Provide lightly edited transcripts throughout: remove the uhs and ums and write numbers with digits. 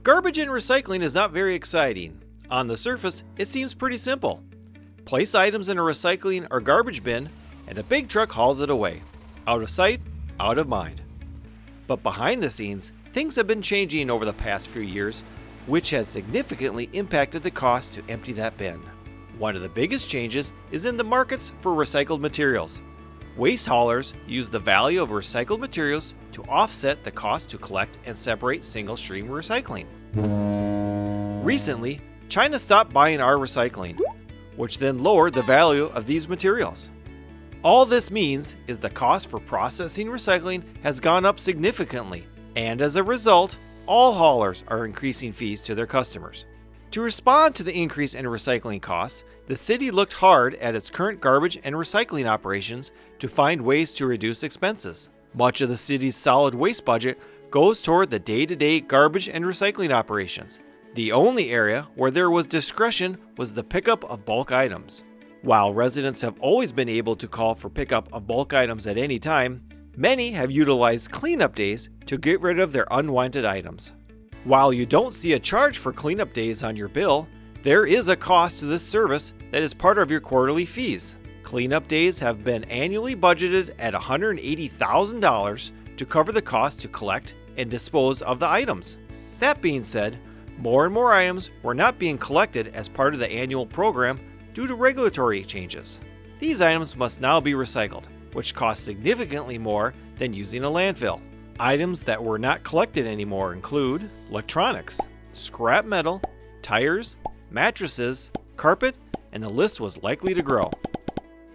Garbage and recycling is not very exciting. On the surface, it seems pretty simple. Place items in a recycling or garbage bin, and a big truck hauls it away. Out of sight, out of mind. But behind the scenes, things have been changing over the past few years, which has significantly impacted the cost to empty that bin. One of the biggest changes is in the markets for recycled materials. Waste haulers use the value of recycled materials to offset the cost to collect and separate single-stream recycling. Recently, China stopped buying our recycling, which then lowered the value of these materials. All this means is the cost for processing recycling has gone up significantly, and as a result, all haulers are increasing fees to their customers. To respond to the increase in recycling costs, the city looked hard at its current garbage and recycling operations to find ways to reduce expenses. Much of the city's solid waste budget goes toward the day-to-day garbage and recycling operations. The only area where there was discretion was the pickup of bulk items. While residents have always been able to call for pickup of bulk items at any time, many have utilized cleanup days to get rid of their unwanted items. While you don't see a charge for cleanup days on your bill, there is a cost to this service that is part of your quarterly fees. Cleanup days have been annually budgeted at $180,000 to cover the cost to collect and dispose of the items. That being said, more and more items were not being collected as part of the annual program due to regulatory changes. These items must now be recycled, which costs significantly more than using a landfill. Items that were not collected anymore include electronics, scrap metal, tires, mattresses, carpet, and the list was likely to grow.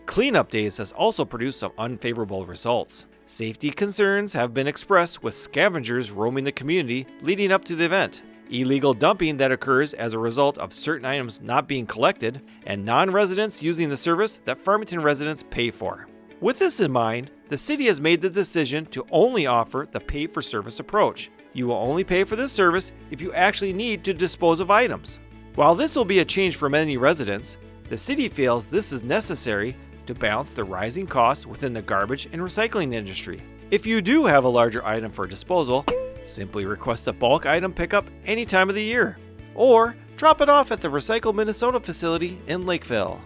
Cleanup days has also produced some unfavorable results. Safety concerns have been expressed with scavengers roaming the community leading up to the event, illegal dumping that occurs as a result of certain items not being collected, and non-residents using the service that Farmington residents pay for. With this in mind, the city has made the decision to only offer the pay-for-service approach. You will only pay for this service if you actually need to dispose of items. While this will be a change for many residents, the city feels this is necessary to balance the rising costs within the garbage and recycling industry. If you do have a larger item for disposal, simply request a bulk item pickup any time of the year, or drop it off at the Recycle Minnesota facility in Lakeville.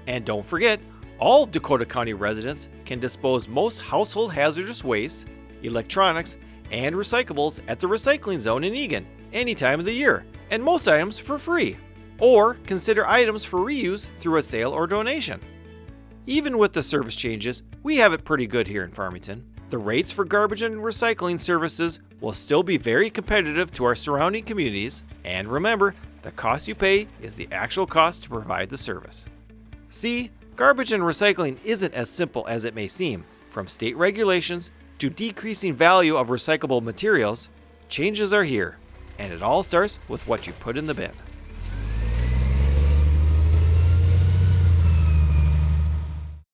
And don't forget, all of Dakota County residents can dispose most household hazardous waste, electronics, and recyclables at the recycling zone in Eagan any time of the year, and most items for free. Or consider items for reuse through a sale or donation. Even with the service changes, we have it pretty good here in Farmington. The rates for garbage and recycling services will still be very competitive to our surrounding communities, and remember, the cost you pay is the actual cost to provide the service. See, garbage and recycling isn't as simple as it may seem. From state regulations to decreasing value of recyclable materials, changes are here, and it all starts with what you put in the bin.